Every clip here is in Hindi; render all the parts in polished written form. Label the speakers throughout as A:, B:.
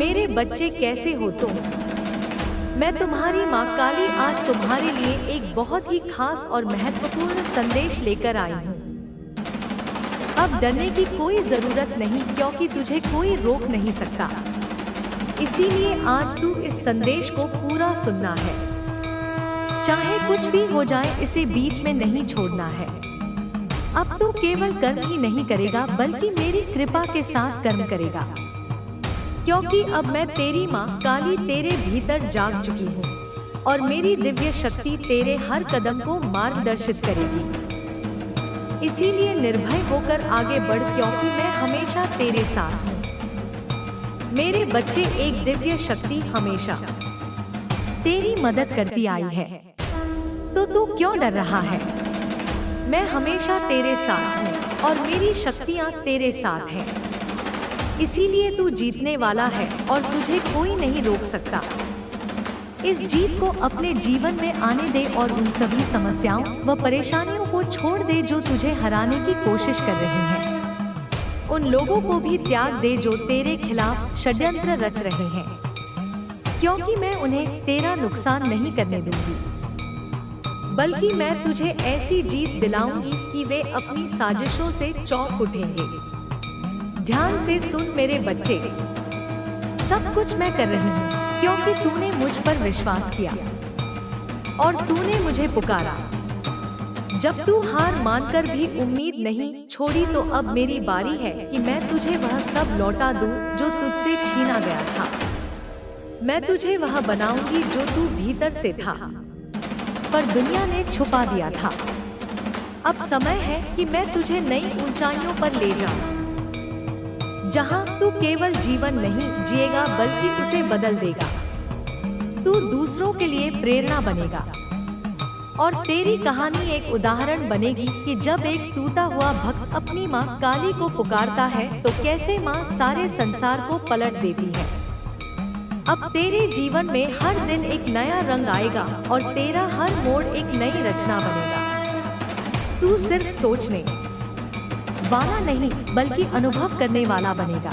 A: मेरे बच्चे कैसे हो तुम? मैं तुम्हारी माँ काली आज तुम्हारे लिए एक बहुत ही खास और महत्वपूर्ण संदेश लेकर आई हूँ। अब डरने की कोई जरूरत नहीं क्योंकि तुझे कोई रोक नहीं सकता। इसीलिए आज तू इस संदेश को पूरा सुनना है। चाहे कुछ भी हो जाए इसे बीच में नहीं छोड़ना है। अब तू केवल कर्म ही नहीं करेगा बल्कि मेरी कृपा के साथ कर्म करेगा, क्योंकि अब मैं तेरी माँ काली तेरे भीतर जाग चुकी हूँ और मेरी दिव्य शक्ति तेरे हर कदम को मार्गदर्शित करेगी। इसीलिए निर्भय होकर आगे बढ़ क्योंकि मैं हमेशा तेरे साथ हूँ। मेरे बच्चे, एक दिव्य शक्ति हमेशा तेरी मदद करती आई है, तो तू क्यों डर रहा है? मैं हमेशा तेरे साथ हूँ और मेरी शक्तियाँ तेरे साथ हैं। इसीलिए तू जीतने वाला है और तुझे कोई नहीं रोक सकता। इस जीत को अपने जीवन में आने दे और उन सभी समस्याओं व परेशानियों को छोड़ दे जो तुझे हराने की कोशिश कर रही हैं। उन लोगों को भी त्याग दे जो तेरे खिलाफ षड्यंत्र रच रहे हैं, क्योंकि मैं उन्हें तेरा नुकसान नहीं करने दूंगी, बल्कि मैं तुझे ऐसी जीत दिलाऊंगी कि वे अपनी साजिशों से चौंक उठेंगे। ध्यान से सुन मेरे बच्चे, सब कुछ मैं कर रही हूँ क्योंकि तूने मुझ पर विश्वास किया और तूने मुझे पुकारा। जब तू हार मानकर भी उम्मीद नहीं छोड़ी तो अब मेरी बारी है कि मैं तुझे वह सब लौटा दूं जो तुझसे छीना गया था। मैं तुझे वह बनाऊंगी जो तू भीतर से था पर दुनिया ने छुपा दिया था। अब समय है कि मैं तुझे नई ऊंचाइयों पर ले जाऊं, जहां तू केवल जीवन नहीं जिएगा बल्कि उसे बदल देगा। तू दूसरों के लिए प्रेरणा बनेगा और तेरी कहानी एक उदाहरण बनेगी कि जब एक टूटा हुआ भक्त अपनी माँ काली को पुकारता है तो कैसे माँ सारे संसार को पलट देती है। अब तेरे जीवन में हर दिन एक नया रंग आएगा और तेरा हर मोड़ एक नई रचना बनेगा। तू सिर्फ सोचने वाला नहीं बल्कि अनुभव करने वाला बनेगा।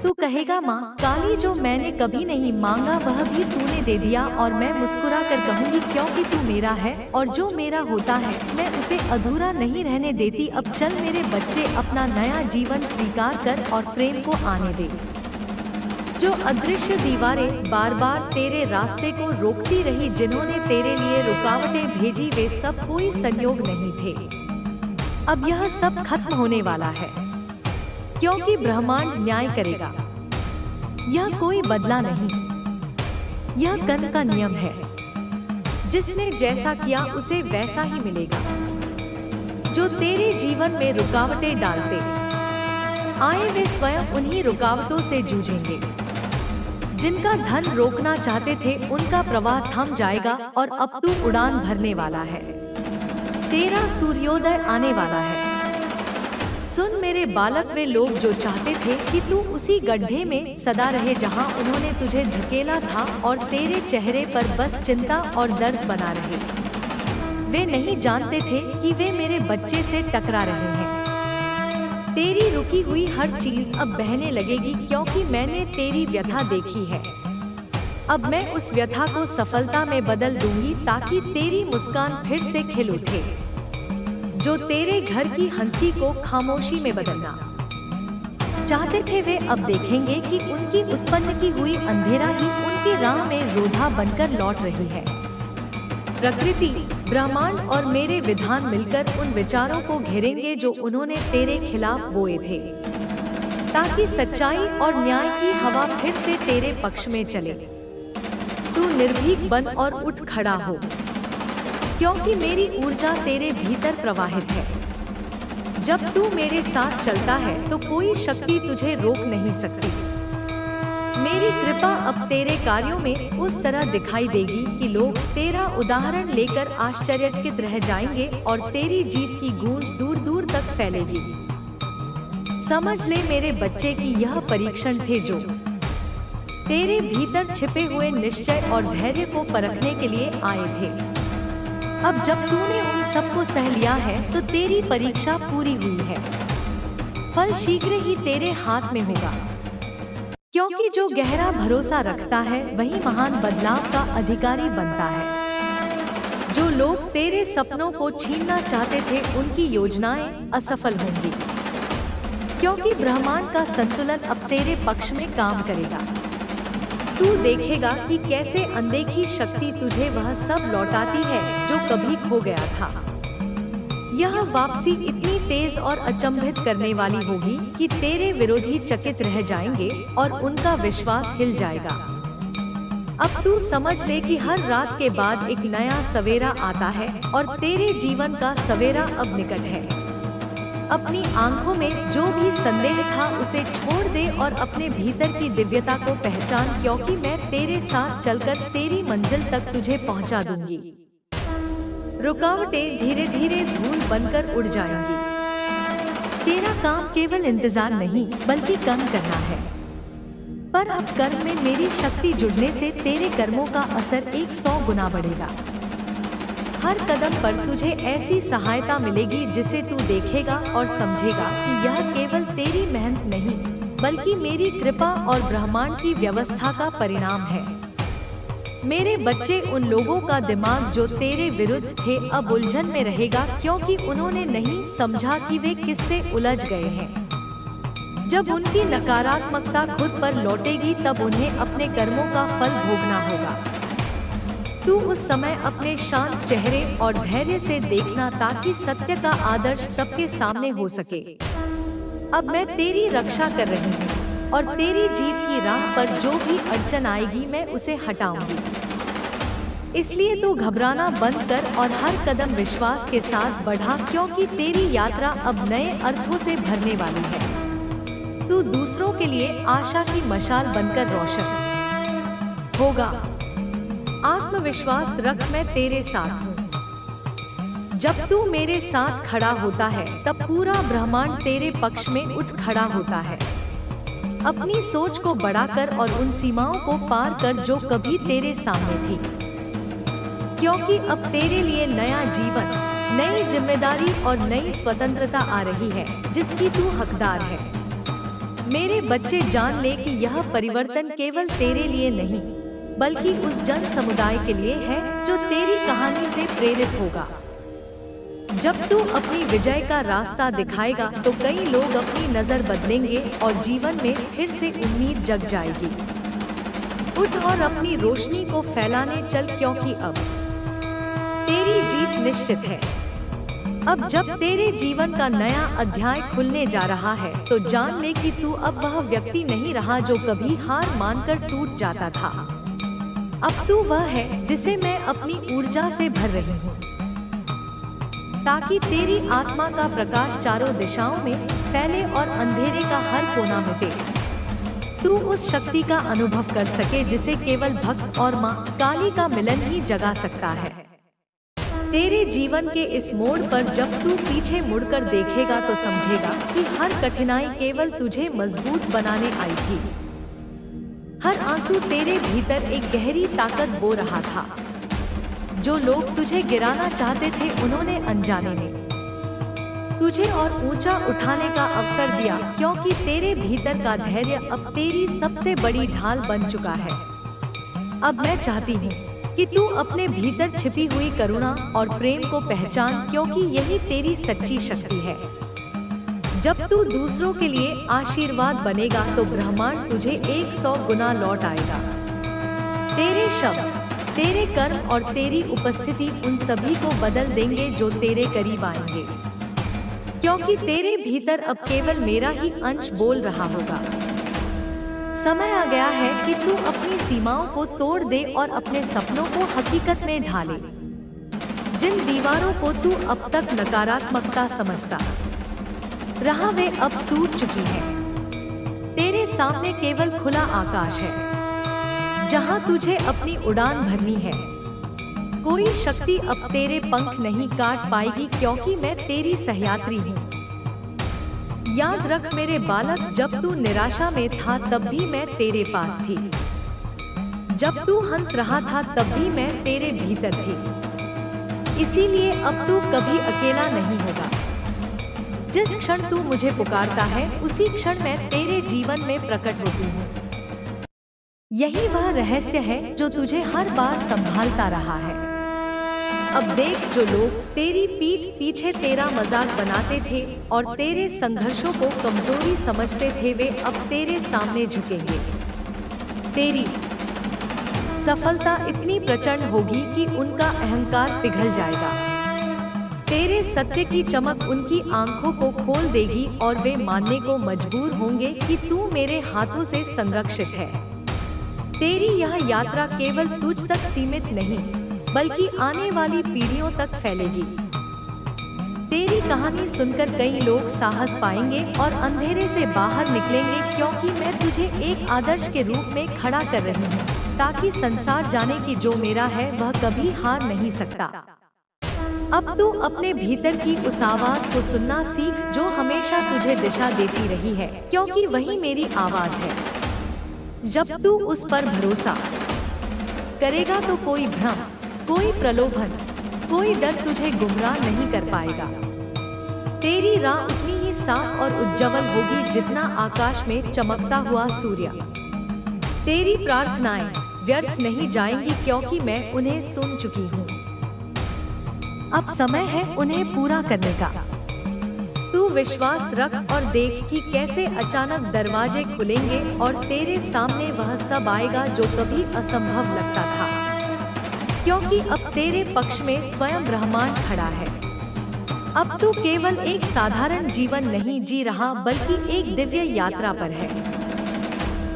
A: तू कहेगा, माँ काली जो मैंने कभी नहीं मांगा वह भी तूने दे दिया, और मैं मुस्कुरा कर कहूँगी क्योंकि तू मेरा है और जो मेरा होता है मैं उसे अधूरा नहीं रहने देती। अब चल मेरे बच्चे, अपना नया जीवन स्वीकार कर और प्रेम को आने दे। जो अदृश्य दीवारें बार बार तेरे रास्ते को रोकती रही, जिन्होंने तेरे लिए रुकावटें भेजी, वे सब कोई संयोग नहीं थे। अब यह सब खत्म होने वाला है क्योंकि ब्रह्मांड न्याय करेगा। यह कोई बदला नहीं, यह कर्म का नियम है। जिसने जैसा किया उसे वैसा ही मिलेगा। जो तेरे जीवन में रुकावटें डालते आए वे स्वयं उन्हीं रुकावटों से जूझेंगे। जिनका धन रोकना चाहते थे उनका प्रवाह थम जाएगा और अब तू उड़ान भरने वाला है। तेरा सूर्योदय आने वाला है। सुन मेरे बालक, वे लोग जो चाहते थे कि तू उसी गड्ढे में सदा रहे जहां उन्होंने तुझे धकेला था और तेरे चेहरे पर बस चिंता और दर्द बना रहे, वे नहीं जानते थे कि वे मेरे बच्चे से टकरा रहे हैं। तेरी रुकी हुई हर चीज अब बहने लगेगी क्योंकि मैंने तेरी व्यथा देखी है। अब मैं उस व्यथा को सफलता में बदल दूंगी ताकि तेरी मुस्कान फिर से खिल उठे। जो तेरे घर की हंसी को खामोशी में बदलना चाहते थे, वे अब देखेंगे कि उनकी उत्पन्न की हुई अंधेरा ही उनकी राह में रोधा बनकर लौट रही है। प्रकृति, ब्रह्मांड और मेरे विधान मिलकर उन विचारों को घेरेंगे जो उन्होंने तेरे खिलाफ बोए थे, ताकि सच्चाई और न्याय की हवा फिर से तेरे पक्ष में चले। तू निर्भीक बन और उठ खड़ा हो, क्योंकि मेरी ऊर्जा तेरे भीतर प्रवाहित है। जब तू मेरे साथ चलता है तो कोई शक्ति तुझे रोक नहीं सकती। मेरी कृपा अब तेरे कार्यों में उस तरह दिखाई देगी कि लोग तेरा उदाहरण लेकर आश्चर्यचकित रह जाएंगे और तेरी जीत की गूंज दूर दूर तक फैलेगी। समझ ले मेरे बच्चे कि यह परीक्षण थे जो तेरे भीतर छिपे हुए निश्चय और धैर्य को परखने के लिए आए थे। अब जब तूने उन सबको सह लिया है तो तेरी परीक्षा पूरी हुई है। फल शीघ्र ही तेरे हाथ में होगा। क्योंकि जो गहरा भरोसा रखता है वही महान बदलाव का अधिकारी बनता है। जो लोग तेरे सपनों को छीनना चाहते थे उनकी योजनाएं असफल होंगी, क्योंकि ब्रह्मांड का संतुलन अब तेरे पक्ष में काम करेगा। तू देखेगा कि कैसे अनदेखी शक्ति तुझे वह सब लौटाती है जो कभी खो गया था। यह वापसी इतनी तेज और अचंभित करने वाली होगी कि तेरे विरोधी चकित रह जाएंगे और उनका विश्वास हिल जाएगा। अब तू समझ ले कि हर रात के बाद एक नया सवेरा आता है और तेरे जीवन का सवेरा अब निकट है। अपनी आंखों में जो भी संदेह था उसे छोड़ दे और अपने भीतर की दिव्यता को पहचान, क्योंकि मैं तेरे साथ चलकर तेरी मंजिल तक तुझे पहुंचा दूंगी। रुकावटें धीरे धीरे धूल बनकर उड़ जाएंगी। तेरा काम केवल इंतजार नहीं बल्कि कम करना है। पर अब कर्म में मेरी शक्ति जुड़ने से तेरे कर्मों का असर 100 गुना बढ़ेगा। हर कदम पर तुझे ऐसी सहायता मिलेगी जिसे तू देखेगा और समझेगा कि यह केवल तेरी मेहनत नहीं बल्कि मेरी कृपा और ब्रह्मांड की व्यवस्था का परिणाम है। मेरे बच्चे, उन लोगों का दिमाग जो तेरे विरुद्ध थे अब उलझन में रहेगा, क्योंकि उन्होंने नहीं समझा कि वे किससे उलझ गए हैं। जब उनकी नकारात्मकता खुद पर लौटेगी तब उन्हें अपने कर्मों का फल भोगना होगा। तू उस समय अपने शांत चेहरे और धैर्य से देखना ताकि सत्य का आदर्श सबके सामने हो सके। अब मैं तेरी रक्षा कर रही हूँ और तेरी जीत की राह पर जो भी अड़चन आएगी मैं उसे हटाऊंगी। इसलिए तू घबराना बंद कर और हर कदम विश्वास के साथ बढ़ा, क्योंकि तेरी यात्रा अब नए अर्थों से भरने वाली है। तू दूसरों के लिए आशा की मशाल बनकर रोशन होगा। आत्मविश्वास रख, मैं तेरे साथ हूँ। जब तू मेरे साथ खड़ा होता है तब पूरा ब्रह्मांड तेरे पक्ष में उठ खड़ा होता है। अपनी सोच को बढ़ाकर और उन सीमाओं को पार कर जो कभी तेरे सामने थी, क्योंकि अब तेरे लिए नया जीवन, नई जिम्मेदारी और नई स्वतंत्रता आ रही है जिसकी तू हकदार है। मेरे बच्चे, जान ले कि यह परिवर्तन केवल तेरे लिए नहीं बल्कि उस जन समुदाय के लिए है जो तेरी कहानी से प्रेरित होगा। जब तू अपनी विजय का रास्ता दिखाएगा तो कई लोग अपनी नजर बदलेंगे और जीवन में फिर से उम्मीद जग जाएगी। उठ और अपनी रोशनी को फैलाने चल, क्योंकि अब तेरी जीत निश्चित है। अब जब तेरे जीवन का नया अध्याय खुलने जा रहा है तो जान ले कि तू अब वह व्यक्ति नहीं रहा जो कभी हार मानकर टूट जाता था। अब तू वह है जिसे मैं अपनी ऊर्जा से भर रही हूँ, ताकि तेरी आत्मा का प्रकाश चारों दिशाओं में फैले और अंधेरे का हर कोना मिटे। तू उस शक्ति का अनुभव कर सके जिसे केवल भक्त और माँ काली का मिलन ही जगा सकता है। तेरे जीवन के इस मोड़ पर जब तू पीछे मुड़कर देखेगा तो समझेगा कि हर कठिनाई केवल तुझे मजबूत बनाने आई थी। हर आंसू तेरे भीतर एक गहरी ताकत बो रहा था। जो लोग तुझे गिराना चाहते थे उन्होंने अनजाने में तुझे और ऊंचा उठाने का अवसर दिया, क्योंकि तेरे भीतर का धैर्य अब तेरी सबसे बड़ी ढाल बन चुका है। अब मैं चाहती हूँ कि तू अपने भीतर छिपी हुई करुणा और प्रेम को पहचान, क्योंकि यही तेरी सच्ची शक्ति है। जब तू दूसरों के लिए आशीर्वाद बनेगा तो ब्रह्मांड तुझे 100 गुना लौट आएगा। तेरे शब्द, तेरे कर्म और तेरी उपस्थिति उन सभी को बदल देंगे जो तेरे करीब आएंगे, क्योंकि तेरे भीतर अब केवल मेरा ही अंश बोल रहा होगा। समय आ गया है कि तू अपनी सीमाओं को तोड़ दे और अपने सपनों को हकीकत में ढाले। जिन दीवारों को तू अब तक नकारात्मकता समझता रहा वे अब टूट चुकी हैं। तेरे सामने केवल खुला आकाश है जहां तुझे अपनी उड़ान भरनी है। कोई शक्ति अब तेरे पंख नहीं काट पाएगी, क्योंकि मैं तेरी सहयात्री हूँ। याद रख मेरे बालक, जब तू निराशा में था तब भी मैं तेरे पास थी। जब तू हंस रहा था तब भी मैं तेरे भीतर थी। इसीलिए अब तू कभी अकेला नहीं होगा। जिस क्षण तू मुझे पुकारता है उसी क्षण मैं तेरे जीवन में प्रकट होती हूँ। यही वह रहस्य है जो तुझे हर बार संभालता रहा है। अब देख, जो लोग तेरी पीठ पीछे तेरा मजाक बनाते थे और तेरे संघर्षों को कमजोरी समझते थे, वे अब तेरे सामने झुकेंगे। तेरी सफलता इतनी प्रचंड होगी कि उनका अहंकार पिघल जाएगा। तेरे सत्य की चमक उनकी आंखों को खोल देगी और वे मानने को मजबूर होंगे कि तू मेरे हाथों से संरक्षित है। तेरी यह यात्रा केवल तुझ तक सीमित नहीं, बल्कि आने वाली पीढ़ियों तक फैलेगी। तेरी कहानी सुनकर कई लोग साहस पाएंगे और अंधेरे से बाहर निकलेंगे, क्योंकि मैं तुझे एक आदर्श के रूप में खड़ा कर रही हूँ, ताकि संसार जाने कि जो मेरा है वह कभी हार नहीं सकता। अब तू अपने भीतर की उस आवाज को सुनना सीख जो हमेशा तुझे दिशा देती रही है, क्योंकि वही मेरी आवाज है। जब तू उस पर भरोसा करेगा तो कोई भ्रम, कोई प्रलोभन, कोई डर तुझे गुमराह नहीं कर पाएगा। तेरी राह उतनी ही साफ और उज्जवल होगी जितना आकाश में चमकता हुआ सूर्य। तेरी प्रार्थनाएं व्यर्थ नहीं जाएंगी, क्योंकि मैं उन्हें सुन चुकी हूँ। अब समय है उन्हें पूरा करने का। तू विश्वास रख और देख कि कैसे अचानक दरवाजे खुलेंगे और तेरे सामने वह सब आएगा जो कभी असंभव लगता था, क्योंकि अब तेरे पक्ष में स्वयं ब्रह्मांड खड़ा है। अब तू केवल एक साधारण जीवन नहीं जी रहा, बल्कि एक दिव्य यात्रा पर है।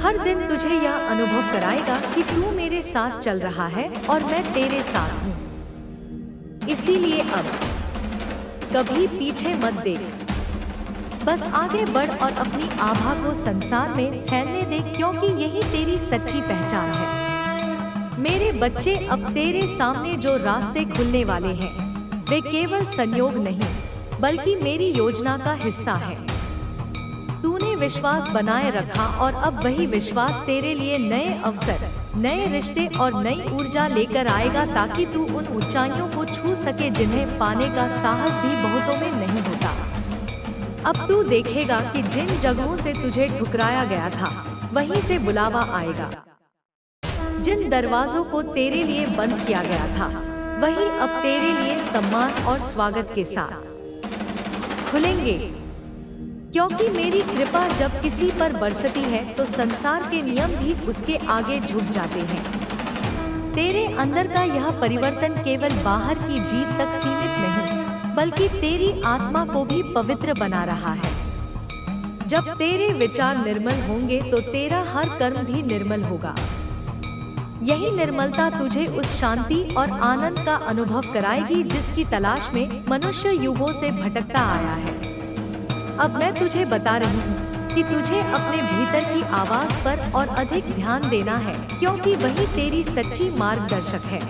A: हर दिन तुझे यह अनुभव कराएगा कि तू मेरे साथ चल रहा है और मैं तेरे साथ हूँ। इसीलिए अब कभी पीछे मत देख, बस आगे बढ़ और अपनी आभा को संसार में फैलने दे, क्योंकि यही तेरी सच्ची पहचान है। मेरे बच्चे, अब तेरे सामने जो रास्ते खुलने वाले हैं, वे केवल संयोग नहीं, बल्कि मेरी योजना का हिस्सा है। तूने विश्वास बनाए रखा और अब वही विश्वास तेरे लिए नए अवसर, नए रिश्ते और नई ऊर्जा लेकर आएगा, ताकि तू उन ऊंचाइयों को छू सके जिन्हें पाने का साहस भी बहुतों में नहीं होता। अब तू देखेगा कि जिन जगहों से तुझे ठुकराया गया था, वहीं से बुलावा आएगा। जिन दरवाजों को तेरे लिए बंद किया गया था, वही अब तेरे लिए सम्मान और स्वागत के साथ खुलेंगे। क्योंकि मेरी कृपा जब किसी पर बरसती है तो संसार के नियम भी उसके आगे झुक जाते हैं। तेरे अंदर का यह परिवर्तन केवल बाहर की जीत तक सीमित नहीं, बल्कि तेरी आत्मा को भी पवित्र बना रहा है। जब तेरे विचार निर्मल होंगे तो तेरा हर कर्म भी निर्मल होगा। यही निर्मलता तुझे उस शांति और आनंद का अनुभव कराएगी जिसकी तलाश में मनुष्य युगों से भटकता आया है। अब मैं तुझे बता रही हूँ कि तुझे अपने भीतर की आवाज पर और अधिक ध्यान देना है, क्योंकि वही तेरी सच्ची मार्गदर्शक है।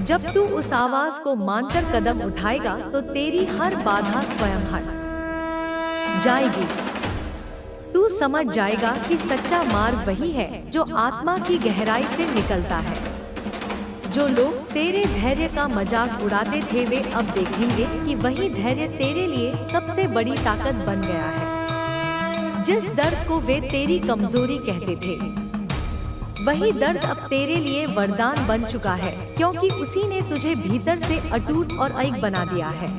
A: जब तू उस आवाज को मानकर कदम उठाएगा तो तेरी हर बाधा स्वयं हट जाएगी। तू समझ जाएगा कि सच्चा मार्ग वही है जो आत्मा की गहराई से निकलता है। जो लोग तेरे धैर्य का मजाक उड़ाते थे, वे अब देखेंगे कि वही धैर्य तेरे लिए सबसे बड़ी ताकत बन गया है। जिस दर्द को वे तेरी कमजोरी कहते थे, वही दर्द अब तेरे लिए वरदान बन चुका है, क्योंकि उसी ने तुझे भीतर से अटूट और अडिग बना दिया है।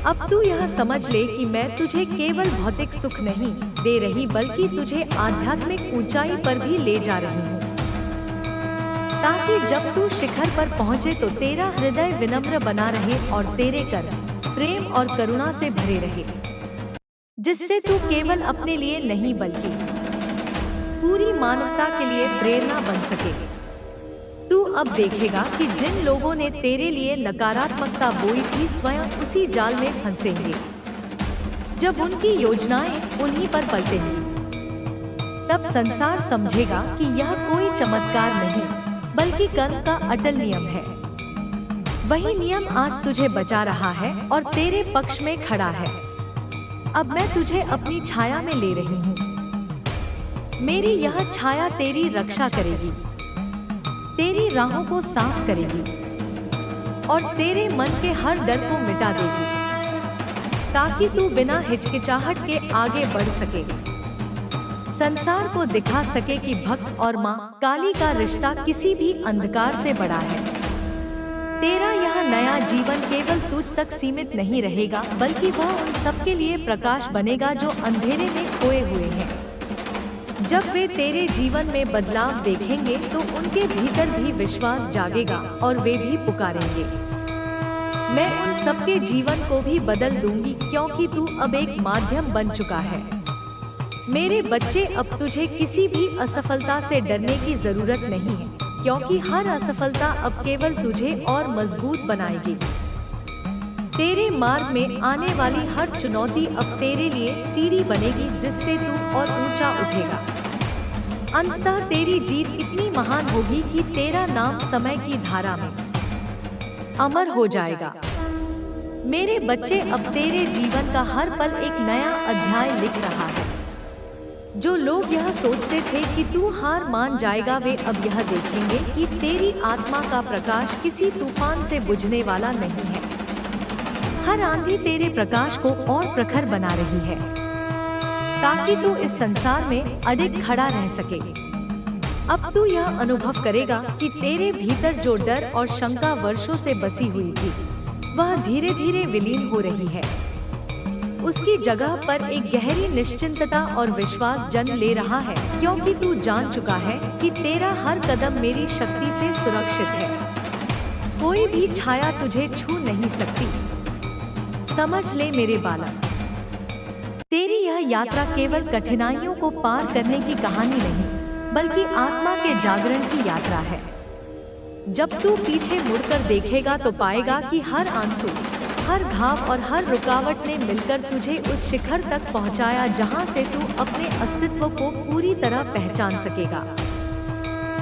A: अब तू यह समझ ले कि मैं तुझे केवल भौतिक सुख नहीं दे रही, बल्कि तुझे आध्यात्मिक ऊंचाई पर भी ले जा रही हूँ, ताकि जब तू शिखर पर पहुँचे तो तेरा हृदय विनम्र बना रहे और तेरे कर्म प्रेम और करुणा से भरे रहे, जिससे तू केवल अपने लिए नहीं बल्कि पूरी मानवता के लिए प्रेरणा बन सके। तू अब देखेगा कि जिन लोगों ने तेरे लिए नकारात्मकता बोई थी, स्वयं उसी जाल में फंसेंगे। जब उनकी योजनाएं उन्हीं पर पलटेंगी, तब संसार समझेगा कि यह कोई चमत्कार नहीं, बल्कि कर्म का अटल नियम है। वही नियम आज तुझे बचा रहा है और तेरे पक्ष में खड़ा है। अब मैं तुझे अपनी छाया में ले रही हूँ। मेरी यह छाया तेरी रक्षा करेगी, तेरी राहों को साफ करेगी और तेरे मन के हर डर को मिटा देगी, ताकि तू बिना हिचकिचाहट के आगे बढ़ सके। संसार को दिखा सके कि भक्त और माँ काली का रिश्ता किसी भी अंधकार से बड़ा है। तेरा यह नया जीवन केवल तुझ तक सीमित नहीं रहेगा, बल्कि वह उन सबके लिए प्रकाश बनेगा जो अंधेरे में खोए हुए हैं। जब वे तेरे जीवन में बदलाव देखेंगे तो उनके भीतर भी विश्वास जागेगा और वे भी पुकारेंगे। मैं उन सबके जीवन को भी बदल दूंगी, क्योंकि तू अब एक माध्यम बन चुका है। मेरे बच्चे, अब तुझे किसी भी असफलता से डरने की जरूरत नहीं है, क्योंकि हर असफलता अब केवल तुझे और मजबूत बनाएगी। तेरे मार्ग में आने वाली हर चुनौती अब तेरे लिए सीढ़ी बनेगी, जिससे तू और ऊंचा उठेगा। अंततः तेरी जीत इतनी महान होगी कि तेरा नाम समय की धारा में अमर हो जाएगा। मेरे बच्चे, अब तेरे जीवन का हर पल एक नया अध्याय लिख रहा है। जो लोग यह सोचते थे कि तू हार मान जाएगा, वे अब यह देखेंगे कि तेरी आत्मा का प्रकाश किसी तूफान से बुझने वाला नहीं है। हर आंधी तेरे प्रकाश को और प्रखर बना रही है, ताकि तू इस संसार में अडिग खड़ा रह सके। अब तू यह अनुभव करेगा कि तेरे भीतर जो डर और शंका वर्षों से बसी हुई थी, वह धीरे धीरे विलीन हो रही है। उसकी जगह पर एक गहरी निश्चिंतता और विश्वास जन्म ले रहा है, क्योंकि तू जान चुका है कि तेरा हर कदम मेरी शक्ति से सुरक्षित है। कोई भी छाया तुझे छू नहीं सकती। समझ ले मेरे बालक, तेरी यह यात्रा केवल कठिनाइयों को पार करने की कहानी नहीं, बल्कि आत्मा के जागरण की यात्रा है। जब तू पीछे मुड़कर देखेगा तो पाएगा कि हर आंसू, हर घाव और हर रुकावट ने मिलकर तुझे उस शिखर तक पहुंचाया, जहां से तू अपने अस्तित्व को पूरी तरह पहचान सकेगा।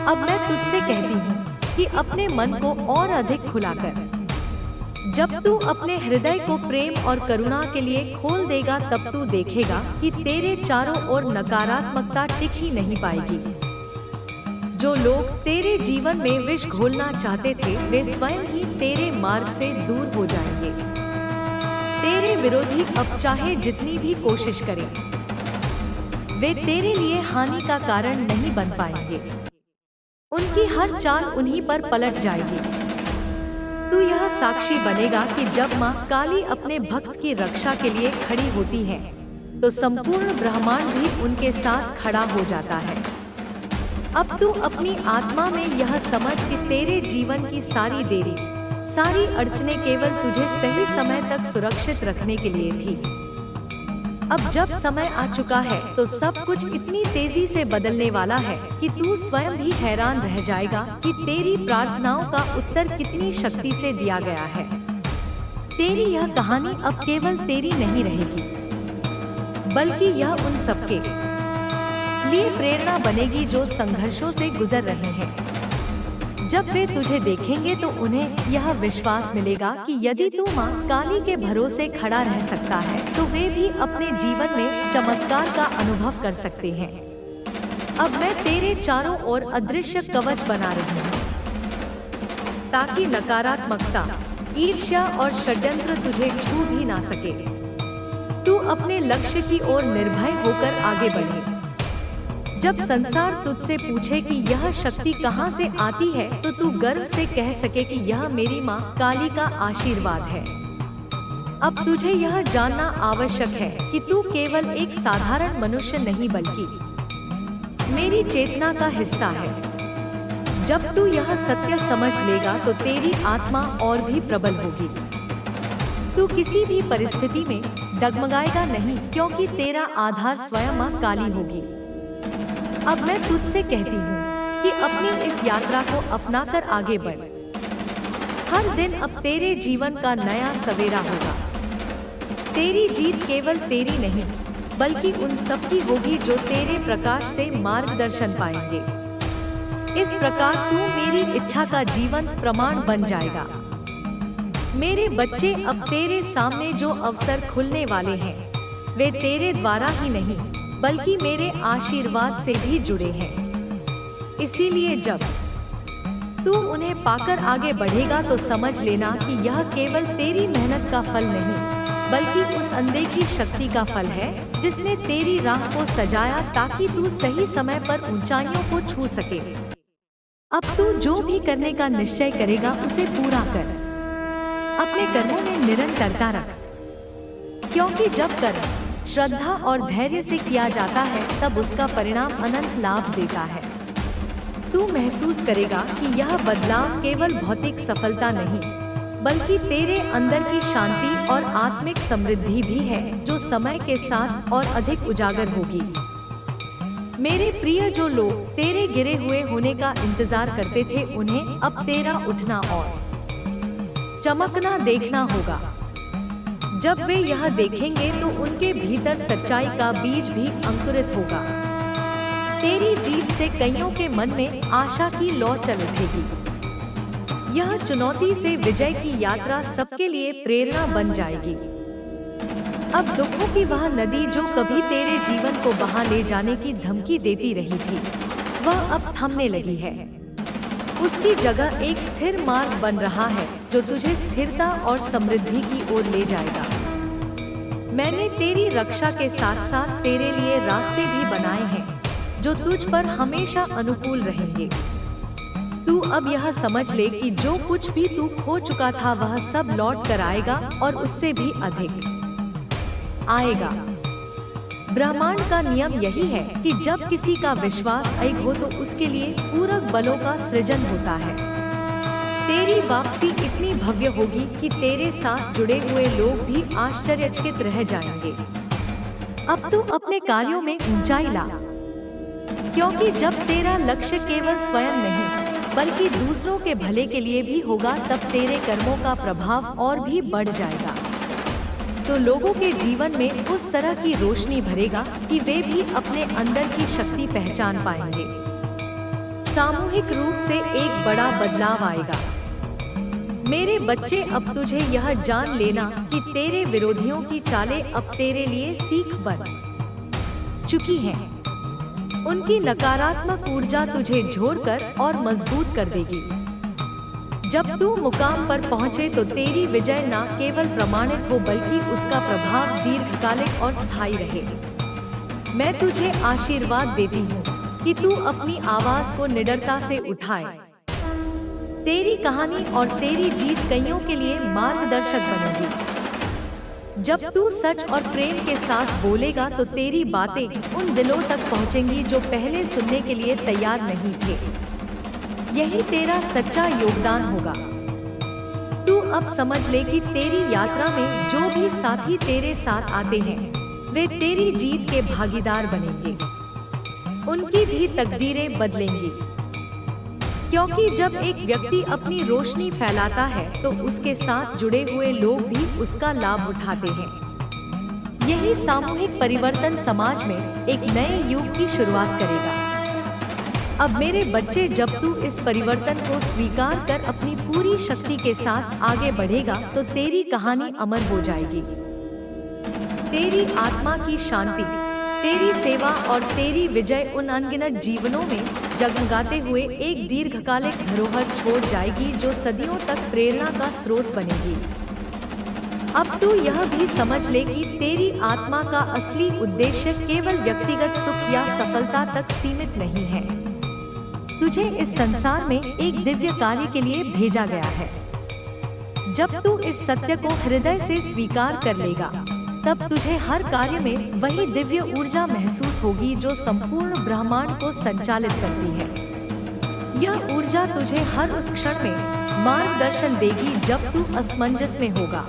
A: अब मैं तुझसे कहती हूँ कि अपने मन को और अधिक खुला कर। जब तू अपने हृदय को प्रेम और करुणा के लिए खोल देगा, तब तू देखेगा कि तेरे चारों ओर नकारात्मकता टिक ही नहीं पाएगी। जो लोग तेरे जीवन में विष घोलना चाहते थे, वे स्वयं ही तेरे मार्ग से दूर हो जाएंगे। तेरे विरोधी अब चाहे जितनी भी कोशिश करें, वे तेरे लिए हानि का कारण नहीं बन पाएंगे। उनकी हर चाल उन्हीं पर पलट जाएगी। तू यह साक्षी बनेगा कि जब माँ काली अपने भक्त की रक्षा के लिए खड़ी होती है, तो संपूर्ण ब्रह्मांड भी उनके साथ खड़ा हो जाता है। अब तू अपनी आत्मा में यह समझ कि तेरे जीवन की सारी देरी, सारी अड़चनें केवल तुझे सही समय तक सुरक्षित रखने के लिए थी। अब जब समय आ चुका है, तो सब कुछ इतनी तेजी से बदलने वाला है कि तू स्वयं भी हैरान रह जाएगा कि तेरी प्रार्थनाओं का उत्तर कितनी शक्ति से दिया गया है। तेरी यह कहानी अब केवल तेरी नहीं रहेगी, बल्कि यह उन सबके लिए प्रेरणा बनेगी जो संघर्षों से गुजर रहे हैं। जब वे तुझे देखेंगे तो उन्हें यह विश्वास मिलेगा कि यदि तू माँ काली के भरोसे खड़ा रह सकता है, तो वे भी अपने जीवन में चमत्कार का अनुभव कर सकते हैं। अब मैं तेरे चारों ओर अदृश्य कवच बना रही हूँ, ताकि नकारात्मकता, ईर्ष्या और षड्यंत्र तुझे छू भी ना सके। तू अपने लक्ष्य की ओर निर्भय होकर आगे बढ़े। जब संसार तुझसे पूछे कि यह शक्ति कहाँ से आती है, तो तू गर्व से कह सके कि यह मेरी माँ काली का आशीर्वाद है। अब तुझे यह जानना आवश्यक है कि तू केवल एक साधारण मनुष्य नहीं, बल्कि मेरी चेतना का हिस्सा है। जब तू यह सत्य समझ लेगा तो तेरी आत्मा और भी प्रबल होगी। तू किसी भी परिस्थिति में डगमगाएगा नहीं, क्योंकि तेरा आधार स्वयं माँ काली होगी। अब मैं तुझसे कहती हूँ कि अपनी इस यात्रा को अपनाकर आगे बढ़। हर दिन अब तेरे जीवन का नया सवेरा होगा। तेरी जीत केवल तेरी नहीं, बल्कि उन सब की होगी जो तेरे प्रकाश से मार्गदर्शन पाएंगे। इस प्रकार तू मेरी इच्छा का जीवन प्रमाण बन जाएगा। मेरे बच्चे, अब तेरे सामने जो अवसर खुलने वाले हैं, वे तेरे द्वारा ही नहीं, बल्कि मेरे आशीर्वाद से भी जुड़े हैं। इसीलिए जब तू उन्हें पाकर आगे बढ़ेगा तो समझ लेना कि यह केवल तेरी मेहनत का फल नहीं, बल्कि उस अनदेखी शक्ति का फल है जिसने तेरी राह को सजाया ताकि तू सही समय पर ऊंचाइयों को छू सके। अब तू जो भी करने का निश्चय करेगा उसे पूरा कर। अपने कर्मों में निरंतरता रख, क्योंकि जब कर्म श्रद्धा और धैर्य से किया जाता है तब उसका परिणाम अनंत लाभ देता है। तू महसूस करेगा कि यह बदलाव केवल भौतिक सफलता नहीं, बल्कि तेरे अंदर की शांति और आत्मिक समृद्धि भी है, जो समय के साथ और अधिक उजागर होगी। मेरे प्रिय, जो लोग तेरे गिरे हुए होने का इंतजार करते थे, उन्हें अब तेरा उठना और चमकना देखना होगा। जब वे यह देखेंगे तो उनके भीतर सच्चाई का बीज भी अंकुरित होगा। तेरी जीत से कईयों के मन में आशा की लौ चल उठेगी। यह चुनौती से विजय की यात्रा सबके लिए प्रेरणा बन जाएगी। अब दुखों की वह नदी जो कभी तेरे जीवन को बहा ले जाने की धमकी देती रही थी, वह अब थमने लगी है। उसकी जगह एक स्थिर मार्ग बन रहा है जो तुझे स्थिरता और समृद्धि की ओर ले जाएगा। मैंने तेरी रक्षा के साथ साथ तेरे लिए रास्ते भी बनाए हैं जो तुझ पर हमेशा अनुकूल रहेंगे। तू अब यह समझ ले कि जो कुछ भी तू खो चुका था वह सब लौट कर आएगा और उससे भी अधिक आएगा। ब्रह्मांड का नियम यही है कि जब किसी का विश्वास अड़िग हो तो उसके लिए पूरक बलों का सृजन होता है। तेरी वापसी इतनी भव्य होगी कि तेरे साथ जुड़े हुए लोग भी आश्चर्यचकित रह जाएंगे। अब तू अपने कार्यों में ऊंचाई ला, क्योंकि जब तेरा लक्ष्य केवल स्वयं नहीं बल्कि दूसरों के भले के लिए भी होगा, तब तेरे कर्मों का प्रभाव और भी बढ़ जाएगा। तो लोगों के जीवन में उस तरह की रोशनी भरेगा कि वे भी अपने अंदर की शक्ति पहचान पाएंगे। सामूहिक रूप से एक बड़ा बदलाव आएगा। मेरे बच्चे, अब तुझे यह जान लेना कि तेरे विरोधियों की चालें अब तेरे लिए सीख बन चुकी हैं। उनकी नकारात्मक ऊर्जा तुझे झोरकर और मजबूत कर देगी। जब तू मुकाम पर पहुंचे तो तेरी विजय न केवल प्रमाणित हो बल्कि उसका प्रभाव दीर्घकालिक और स्थायी रहे। मैं तुझे आशीर्वाद देती हूँ कि तू अपनी आवाज को निडरता से उठाए। तेरी कहानी और तेरी जीत कईयों के लिए मार्गदर्शक बनेगी। जब तू सच और प्रेम के साथ बोलेगा तो तेरी बातें उन दिलों तक पहुंचेंगी जो पहले सुनने के लिए तैयार नहीं थे। यही तेरा सच्चा योगदान होगा। तू अब समझ ले कि तेरी यात्रा में जो भी साथी तेरे साथ आते हैं, वे तेरी जीत के भागीदार बनेंगे। उनकी भी तकदीरें बदलेंगी, क्योंकि जब एक व्यक्ति अपनी रोशनी फैलाता है तो उसके साथ जुड़े हुए लोग भी उसका लाभ उठाते हैं। यही सामूहिक परिवर्तन समाज में एक नए युग की शुरुआत करेगा। अब मेरे बच्चे, जब तू इस परिवर्तन को स्वीकार कर अपनी पूरी शक्ति के साथ आगे बढ़ेगा तो तेरी कहानी अमर हो जाएगी। तेरी आत्मा की शांति, तेरी सेवा और तेरी विजय उन अनगिनत जीवनों में जगमगाते हुए एक दीर्घकालिक धरोहर छोड़ जाएगी जो सदियों तक प्रेरणा का स्रोत बनेगी। अब तू यह भी समझ ले कि तेरी आत्मा का असली उद्देश्य केवल व्यक्तिगत सुख या सफलता तक सीमित नहीं है। तुझे इस संसार में एक दिव्य कार्य के लिए भेजा गया है। जब तू इस सत्य को हृदय से स्वीकार कर लेगा, तब तुझे हर कार्य में वही दिव्य ऊर्जा महसूस होगी जो संपूर्ण ब्रह्मांड को संचालित करती है। यह ऊर्जा तुझे हर उस क्षण में मार्गदर्शन देगी जब तू असमंजस में होगा।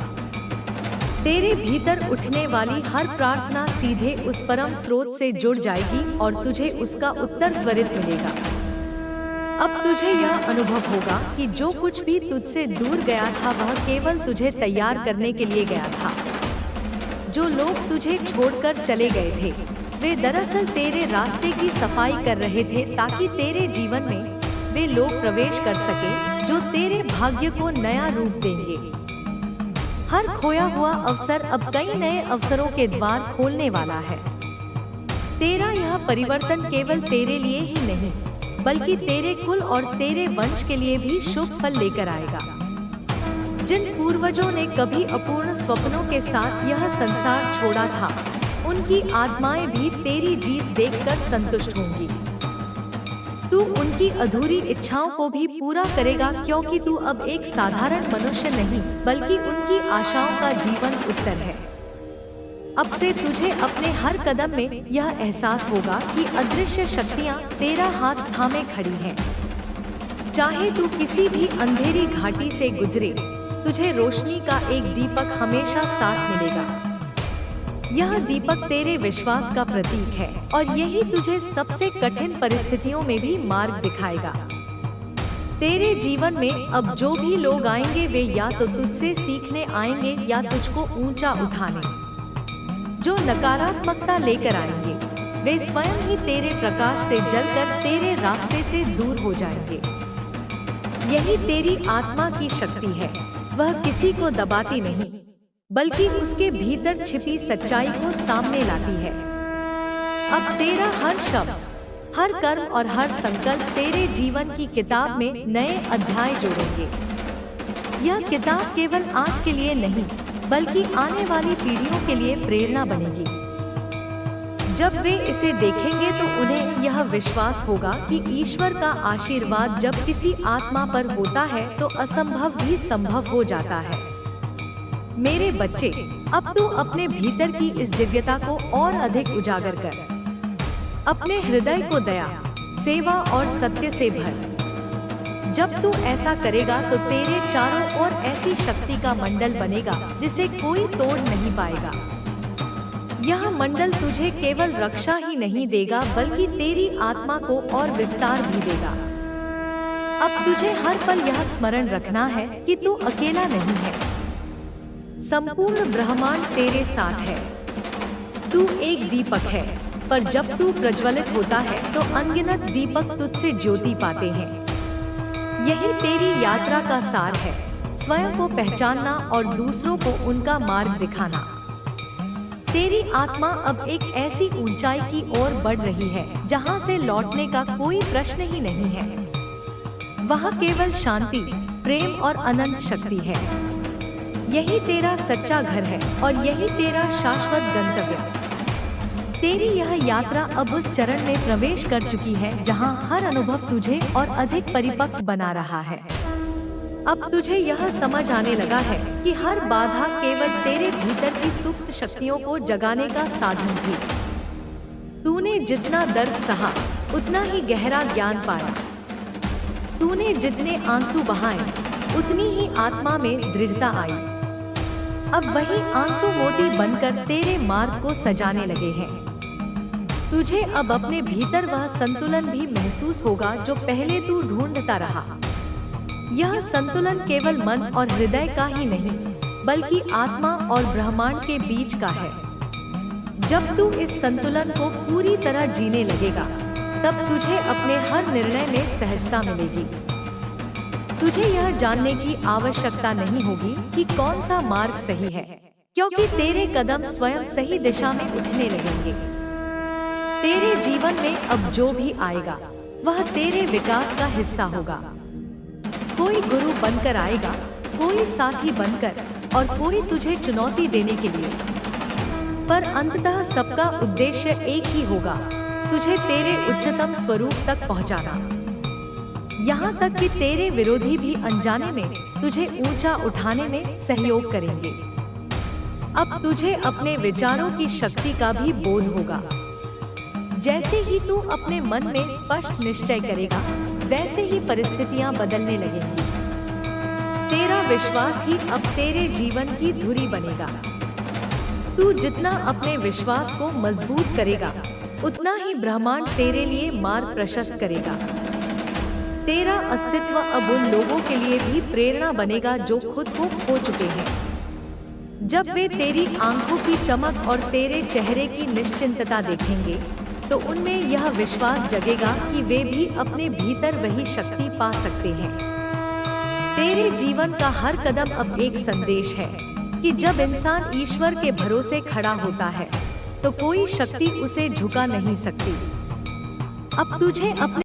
A: तेरे भीतर उठने वाली हर प्रार्थना सीधे उस परम स्रोत से जुड़ जाएगी और तुझे उसका उत्तर त्वरित मिलेगा। अब तुझे यह अनुभव होगा कि जो कुछ भी तुझसे दूर गया था वह केवल तुझे तैयार करने के लिए गया था। जो लोग तुझे छोड़कर चले गए थे, वे दरअसल तेरे रास्ते की सफाई कर रहे थे ताकि तेरे जीवन में वे लोग प्रवेश कर सके जो तेरे भाग्य को नया रूप देंगे। हर खोया हुआ अवसर अब कई नए अवसरों के द्वार खोलने वाला है। तेरा यह परिवर्तन केवल तेरे लिए ही नहीं बल्कि तेरे कुल और तेरे वंश के लिए भी शुभ फल लेकर आएगा। जिन पूर्वजों ने कभी अपूर्ण स्वप्नों के साथ यह संसार छोड़ा था, उनकी आत्माएं भी तेरी जीत देखकर संतुष्ट होंगी। तू उनकी अधूरी इच्छाओं को भी पूरा करेगा, क्योंकि तू अब एक साधारण मनुष्य नहीं बल्कि उनकी आशाओं का जीवन उत्तर है। अब से तुझे अपने हर कदम में यह एहसास होगा कि अदृश्य शक्तियाँ तेरा हाथ थामे खड़ी हैं। चाहे तू किसी भी अंधेरी घाटी से गुजरे, तुझे रोशनी का एक दीपक हमेशा साथ मिलेगा। यह दीपक तेरे विश्वास का प्रतीक है और यही तुझे सबसे कठिन परिस्थितियों में भी मार्ग दिखाएगा। तेरे जीवन में अब जो भी लोग आएंगे वे या तो तुझसे सीखने आएंगे या तुझको ऊंचा उठाने। जो नकारात्मकता लेकर आएंगे वे स्वयं ही तेरे प्रकाश से जलकर तेरे रास्ते से दूर हो जाएंगे। यही तेरी आत्मा की शक्ति है, वह किसी को दबाती नहीं बल्कि उसके भीतर छिपी सच्चाई को सामने लाती है। अब तेरा हर शब्द, हर कर्म और हर संकल्प तेरे जीवन की किताब में नए अध्याय जोड़ेंगे। यह किताब केवल आज के लिए नहीं बल्कि आने वाली पीढ़ियों के लिए प्रेरणा बनेगी। जब वे इसे देखेंगे तो उन्हें यह विश्वास होगा कि ईश्वर का आशीर्वाद जब किसी आत्मा पर होता है तो असंभव भी संभव हो जाता है। मेरे बच्चे, अब तू अपने भीतर की इस दिव्यता को और अधिक उजागर कर। अपने हृदय को दया, सेवा और सत्य से भर। जब तू ऐसा करेगा तो तेरे चारों ओर ऐसी शक्ति का मंडल बनेगा जिसे कोई तोड़ नहीं पाएगा। यह मंडल तुझे केवल रक्षा ही नहीं देगा बल्कि तेरी आत्मा को और विस्तार भी देगा। अब तुझे हर पल यह स्मरण रखना है कि तू अकेला नहीं है। संपूर्ण ब्रह्मांड तेरे साथ है। तू एक दीपक है, पर जब तू प्रज्वलित होता है तो अनगिनत दीपक तुझसे ज्योति पाते हैं। यही तेरी यात्रा का सार है, स्वयं को पहचानना और दूसरों को उनका मार्ग दिखाना। तेरी आत्मा अब एक ऐसी ऊंचाई की ओर बढ़ रही है जहां से लौटने का कोई प्रश्न ही नहीं है। वहां केवल शांति, प्रेम और अनंत शक्ति है। यही तेरा सच्चा घर है और यही तेरा शाश्वत गंतव्य। तेरी यह यात्रा अब उस चरण में प्रवेश कर चुकी है जहां हर अनुभव तुझे और अधिक परिपक्व बना रहा है। अब तुझे यह समझ आने लगा है कि हर बाधा केवल तेरे भीतर की सुप्त शक्तियों को जगाने का साधन थी। तूने जितना दर्द सहा उतना ही गहरा ज्ञान पाया। तूने जितने आंसू बहाए उतनी ही आत्मा में दृढ़ता आई। अब वही आंसू मोती बनकर तेरे मार्ग को सजाने लगे हैं। तुझे अब अपने भीतर वह संतुलन भी महसूस होगा जो पहले तू ढूंढता रहा। यह संतुलन केवल मन और हृदय का ही नहीं बल्कि आत्मा और ब्रह्मांड के बीच का है। जब तू इस संतुलन को पूरी तरह जीने लगेगा तब तुझे अपने हर निर्णय में सहजता मिलेगी। तुझे यह जानने की आवश्यकता नहीं होगी कि कौन सा मार्ग सही है, क्योंकि तेरे कदम स्वयं सही दिशा में उठने लगेंगे। तेरे जीवन में अब जो भी आएगा वह तेरे विकास का हिस्सा होगा। कोई गुरु बनकर आएगा, कोई साथी बनकर और कोई तुझे चुनौती देने के लिए, पर अंततः सबका उद्देश्य एक ही होगा, तुझे तेरे उच्चतम स्वरूप तक पहुंचाना। यहाँ तक कि तेरे विरोधी भी अनजाने में तुझे ऊंचा उठाने में सहयोग करेंगे। अब तुझे अपने विचारों की शक्ति का भी बोध होगा। जैसे ही तू अपने मन में स्पष्ट निश्चय करेगा वैसे ही परिस्थितियां बदलने लगेंगी। तेरा विश्वास ही अब तेरे जीवन की धुरी बनेगा। तू जितना अपने विश्वास को मजबूत करेगा उतना ही ब्रह्मांड तेरे लिए मार्ग प्रशस्त करेगा। तेरा अस्तित्व अब उन लोगों के लिए भी प्रेरणा बनेगा जो खुद को खो चुके हैं। जब वे तेरी आंखों की चमक और तेरे चेहरे की निश्चिंतता देखेंगे तो उनमें यह विश्वास जगेगा कि वे भी अपने भीतर वही शक्ति पा सकते हैं। तेरे जीवन का हर कदम अब एक संदेश है कि जब इंसान ईश्वर के भरोसे खड़ा होता है तो कोई शक्ति उसे झुका नहीं सकती। अब तुझे अपने